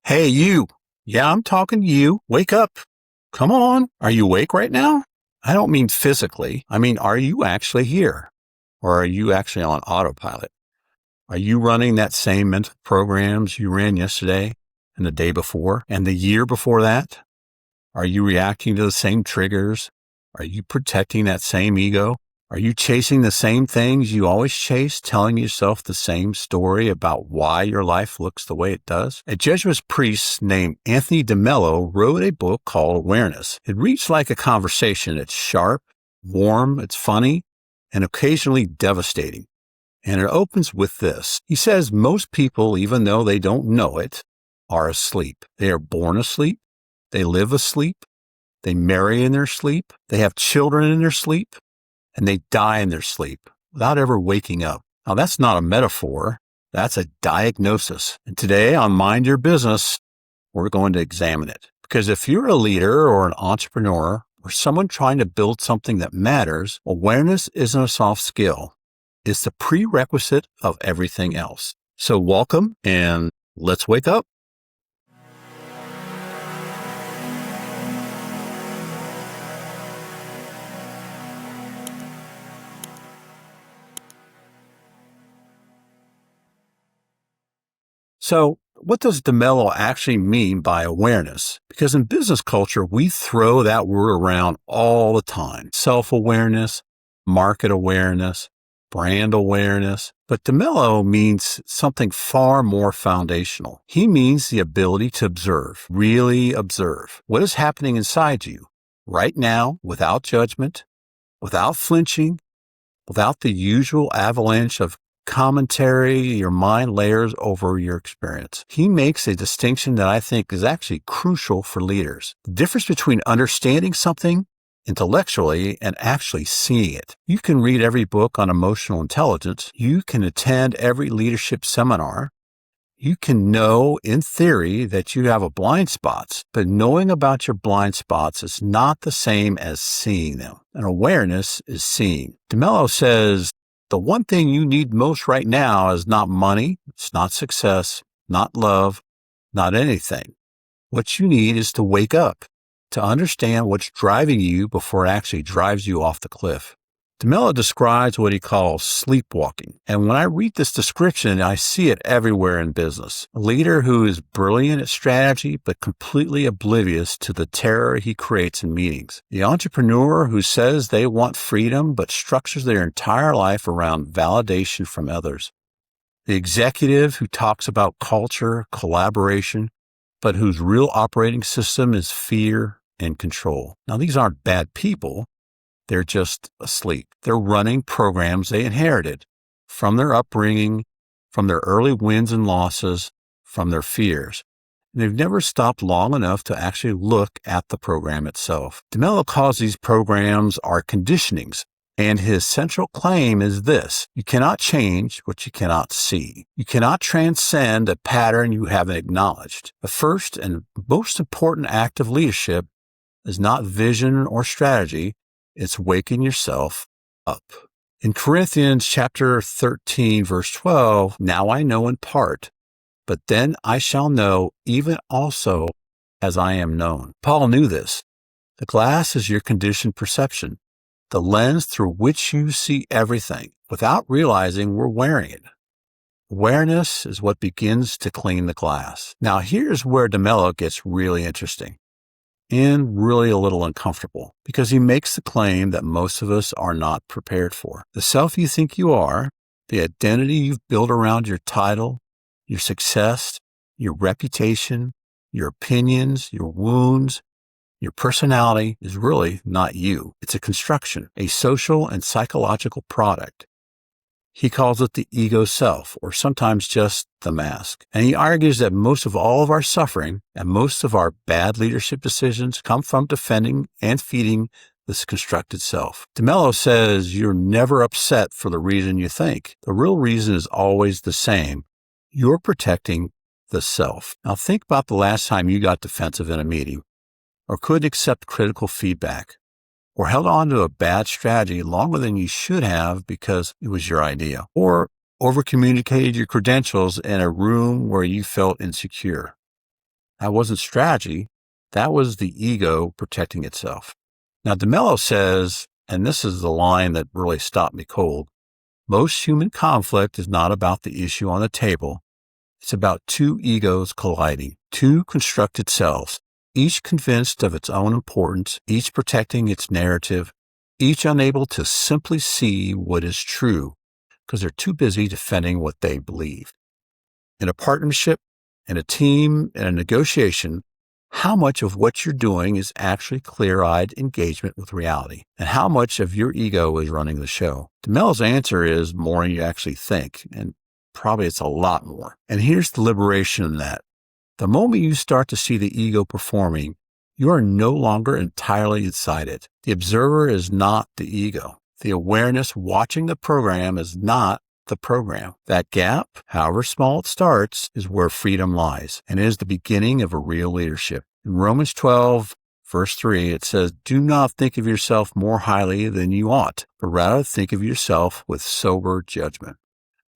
Hey, you. Yeah, I'm talking to you. Wake up. Come on. Are you awake right now? I don't mean physically. I mean, are you actually here? Or are you actually on autopilot? Are you running that same mental programs you ran yesterday and the day before and the year before that? Are you reacting to the same triggers? Are you protecting that same ego? Are you chasing the same things you always chase, telling yourself the same story about why your life looks the way it does? A Jesuit priest named Anthony de Mello wrote a book called Awareness. It reads like a conversation. It's sharp, warm, it's funny, and occasionally devastating. And it opens with this. He says most people, even though they don't know it, are asleep. They are born asleep. They live asleep. They marry in their sleep. They have children in their sleep. And they die in their sleep without ever waking up. Now, that's not a metaphor. That's a diagnosis. And today on Mind Your Business, we're going to examine it. Because if you're a leader or an entrepreneur or someone trying to build something that matters, awareness isn't a soft skill. It's the prerequisite of everything else. So welcome and let's wake up. So what does de Mello actually mean by awareness? Because in business culture, we throw that word around all the time. Self-awareness, market awareness, brand awareness. But de Mello means something far more foundational. He means the ability to observe, really observe what is happening inside you right now without judgment, without flinching, without the usual avalanche of commentary your mind layers over your experience. He makes a distinction that I think is actually crucial for leaders. The difference between understanding something intellectually and actually seeing it. You can read every book on emotional intelligence. You can attend every leadership seminar. You can know in theory that you have a blind spots, but knowing about your blind spots is not the same as seeing them. And awareness is seeing. De Mello says, the one thing you need most right now is not money, it's not success, not love, not anything. What you need is to wake up, to understand what's driving you before it actually drives you off the cliff. De Mello describes what he calls sleepwalking. And when I read this description, I see it everywhere in business. A leader who is brilliant at strategy, but completely oblivious to the terror he creates in meetings. The entrepreneur who says they want freedom, but structures their entire life around validation from others. The executive who talks about culture, collaboration, but whose real operating system is fear and control. Now, these aren't bad people. They're just asleep. They're running programs they inherited from their upbringing, from their early wins and losses, from their fears. And they've never stopped long enough to actually look at the program itself. De Mello calls these programs our conditionings, and his central claim is this: you cannot change what you cannot see. You cannot transcend a pattern you haven't acknowledged. The first and most important act of leadership is not vision or strategy. It's waking yourself up. In Corinthians chapter 13, verse 12, now I know in part, but then I shall know even also as I am known. Paul knew this. The glass is your conditioned perception, the lens through which you see everything without realizing we're wearing it. Awareness is what begins to clean the glass. Now here's where de Mello gets really interesting. And really a little uncomfortable, because he makes the claim that most of us are not prepared for. The self you think you are, the identity you've built around your title, your success, your reputation, your opinions, your wounds, your personality is really not you. It's a construction, a social and psychological product. He calls it the ego self, or sometimes just the mask. And he argues that most of all of our suffering and most of our bad leadership decisions come from defending and feeding this constructed self. De Mello says you're never upset for the reason you think. The real reason is always the same. You're protecting the self. Now think about the last time you got defensive in a meeting, or couldn't accept critical feedback, or held on to a bad strategy longer than you should have because it was your idea, or overcommunicated your credentials in a room where you felt insecure. That wasn't strategy. That was the ego protecting itself. Now, de Mello says, and this is the line that really stopped me cold, most human conflict is not about the issue on the table. It's about two egos colliding, two constructed selves, each convinced of its own importance, each protecting its narrative, each unable to simply see what is true because they're too busy defending what they believe. In a partnership, in a team, in a negotiation, how much of what you're doing is actually clear-eyed engagement with reality, and how much of your ego is running the show? De Mello's answer is more than you actually think, and probably it's a lot more. And here's the liberation in that. The moment you start to see the ego performing, you are no longer entirely inside it. The observer is not the ego. The awareness watching the program is not the program. That gap, however small it starts, is where freedom lies and is the beginning of a real leadership. In Romans 12, verse 3, it says, "Do not think of yourself more highly than you ought, but rather think of yourself with sober judgment."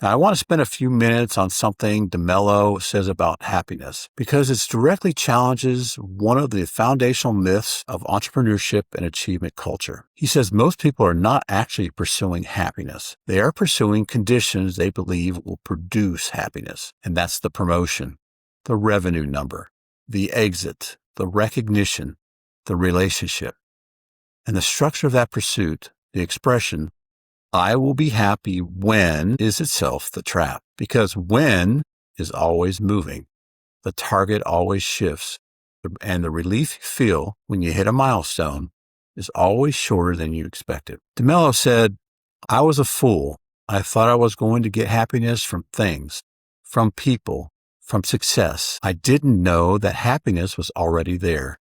Now, I want to spend a few minutes on something de Mello says about happiness, because it directly challenges one of the foundational myths of entrepreneurship and achievement culture. He says most people are not actually pursuing happiness. They are pursuing conditions they believe will produce happiness. And that's the promotion, the revenue number, the exit, the recognition, the relationship. And the structure of that pursuit, the expression, "I will be happy when," is itself the trap, because when is always moving. The target always shifts, and the relief you feel when you hit a milestone is always shorter than you expected. De Mello said, "I was a fool. I thought I was going to get happiness from things, from people, from success. I didn't know that happiness was already there,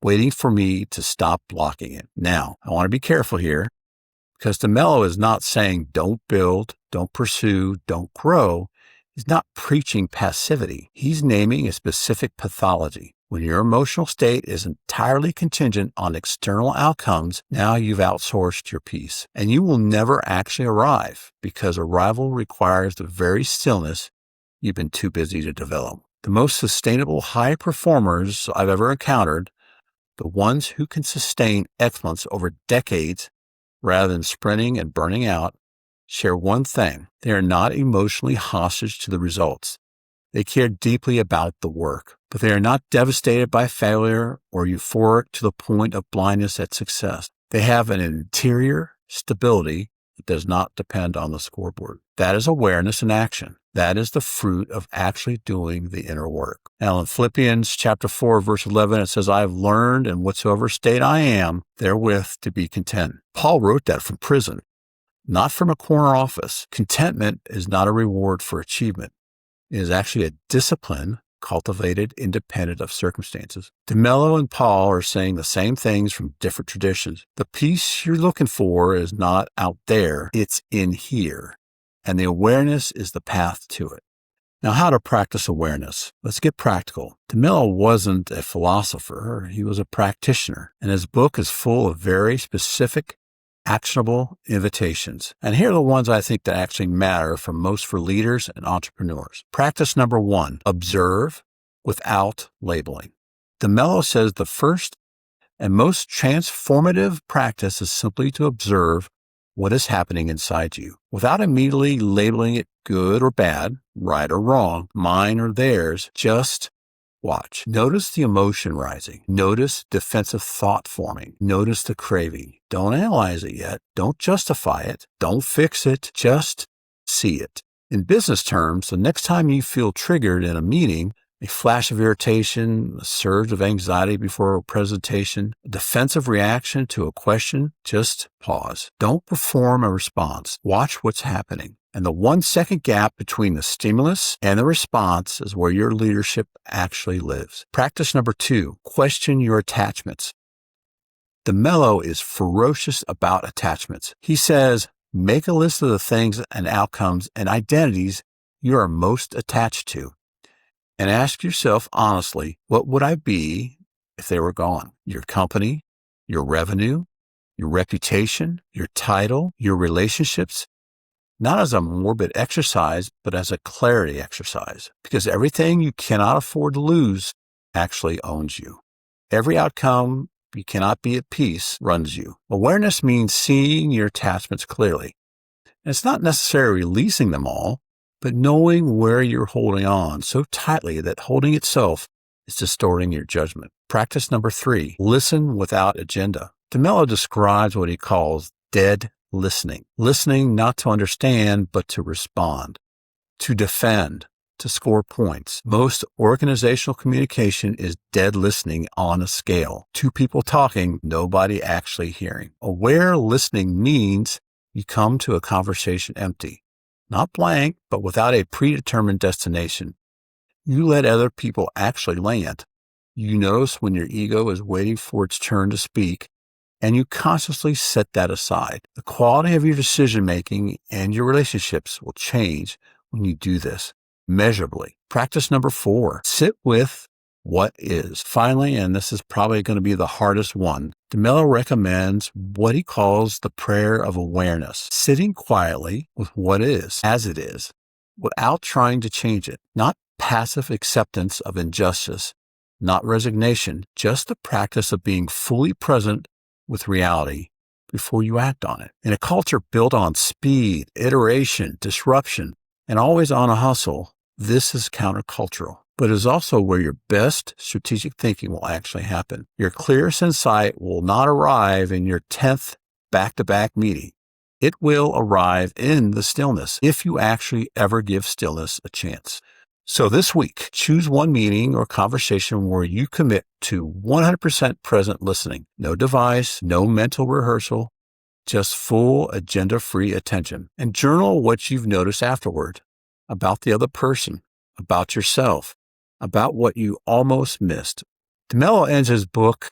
waiting for me to stop blocking it." Now, I want to be careful here, because de Mello is not saying don't build, don't pursue, don't grow. He's not preaching passivity. He's naming a specific pathology. When your emotional state is entirely contingent on external outcomes, now you've outsourced your peace. And you will never actually arrive, because arrival requires the very stillness you've been too busy to develop. The most sustainable high performers I've ever encountered, the ones who can sustain excellence over decades, rather than sprinting and burning out, share one thing. They are not emotionally hostage to the results. They care deeply about the work, but they are not devastated by failure or euphoric to the point of blindness at success. They have an interior stability that does not depend on the scoreboard. That is awareness in action. That is the fruit of actually doing the inner work. Now in Philippians chapter 4, verse 11, it says, "I have learned in whatsoever state I am, therewith to be content." Paul wrote that from prison, not from a corner office. Contentment is not a reward for achievement. It is actually a discipline cultivated independent of circumstances. De Mello and Paul are saying the same things from different traditions. The peace you're looking for is not out there, it's in here. And the awareness is the path to it. Now, how to practice awareness? Let's get practical. De Mello wasn't a philosopher. He was a practitioner. And his book is full of very specific, actionable invitations. And here are the ones I think that actually matter for leaders and entrepreneurs. Practice number 1, observe without labeling. De Mello says the first and most transformative practice is simply to observe what is happening inside you without immediately labeling it good or bad, right or wrong, mine or theirs. Just watch. Notice the emotion rising. Notice defensive thought forming. Notice the craving. Don't analyze it yet. Don't justify it. Don't fix it. Just see it. In business terms, the next time you feel triggered in a meeting, a flash of irritation, a surge of anxiety before a presentation, a defensive reaction to a question, just pause. Don't perform a response. Watch what's happening. And the 1-second gap between the stimulus and the response is where your leadership actually lives. Practice number 2, question your attachments. De Mello is ferocious about attachments. He says, make a list of the things and outcomes and identities you are most attached to. And ask yourself honestly, what would I be if they were gone? Your company, your revenue, your reputation, your title, your relationships? Not as a morbid exercise, but as a clarity exercise. Because everything you cannot afford to lose actually owns you. Every outcome you cannot be at peace runs you. Awareness means seeing your attachments clearly. And it's not necessarily releasing them all, but knowing where you're holding on so tightly that holding itself is distorting your judgment. Practice number 3, listen without agenda. De Mello describes what he calls dead listening. Listening not to understand, but to respond, to defend, to score points. Most organizational communication is dead listening on a scale. 2 people talking, nobody actually hearing. Aware listening means you come to a conversation empty, not blank, but without a predetermined destination. You let other people actually land. You notice when your ego is waiting for its turn to speak, and you consciously set that aside. The quality of your decision-making and your relationships will change when you do this measurably. Practice number 4, sit with what is. Finally, and this is probably going to be the hardest one, De Mello recommends what he calls the prayer of awareness, sitting quietly with what is, as it is, without trying to change it, not passive acceptance of injustice, not resignation, just the practice of being fully present with reality before you act on it. In a culture built on speed, iteration, disruption, and always on a hustle, this is countercultural, but is also where your best strategic thinking will actually happen. Your clearest insight will not arrive in your 10th back-to-back meeting. It will arrive in the stillness, if you actually ever give stillness a chance. So this week, choose one meeting or conversation where you commit to 100% present listening. No device, no mental rehearsal, just full agenda-free attention. And journal what you've noticed afterward about the other person, about yourself, about what you almost missed. De Mello ends his book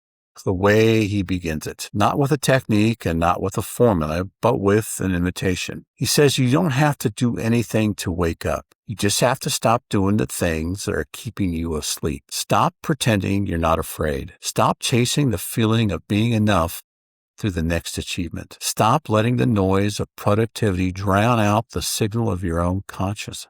the way he begins it, not with a technique and not with a formula, but with an invitation. He says you don't have to do anything to wake up. You just have to stop doing the things that are keeping you asleep. Stop pretending you're not afraid. Stop chasing the feeling of being enough through the next achievement. Stop letting the noise of productivity drown out the signal of your own conscience.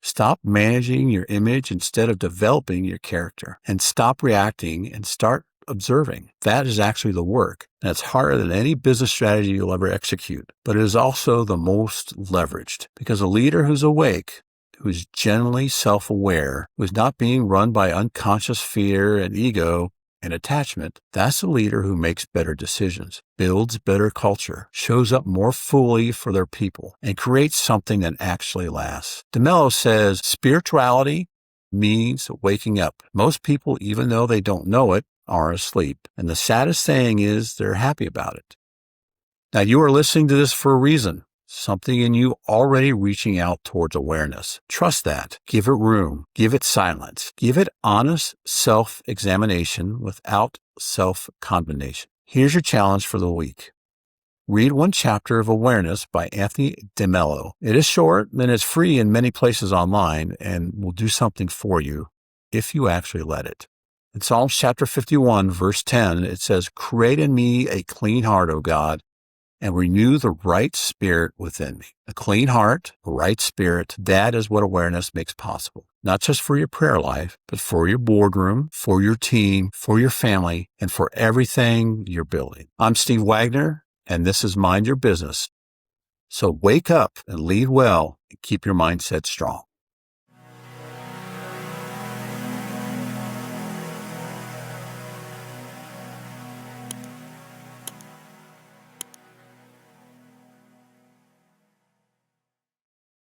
Stop managing your image instead of developing your character. And stop reacting and start observing. That is actually the work. And it's harder than any business strategy you'll ever execute. But it is also the most leveraged. Because a leader who's awake, who's genuinely self-aware, who's not being run by unconscious fear and ego and attachment, that's a leader who makes better decisions, builds better culture, shows up more fully for their people, and creates something that actually lasts. De Mello says spirituality means waking up. Most people, even though they don't know it, are asleep. And the saddest thing is they're happy about it. Now, you are listening to this for a reason. Something in you already reaching out towards awareness. Trust that. Give it room. Give it silence. Give it honest self-examination without self-condemnation. Here's your challenge for the week. Read one chapter of Awareness by Anthony de Mello. It is short and it's free in many places online and will do something for you if you actually let it. In Psalms chapter 51, verse 10, it says, "Create in me a clean heart, O God, and renew the right spirit within me." A clean heart, a right spirit, that is what awareness makes possible. Not just for your prayer life, but for your boardroom, for your team, for your family, and for everything you're building. I'm Steve Wagner, and this is Mind Your Business. So wake up and lead well and keep your mindset strong.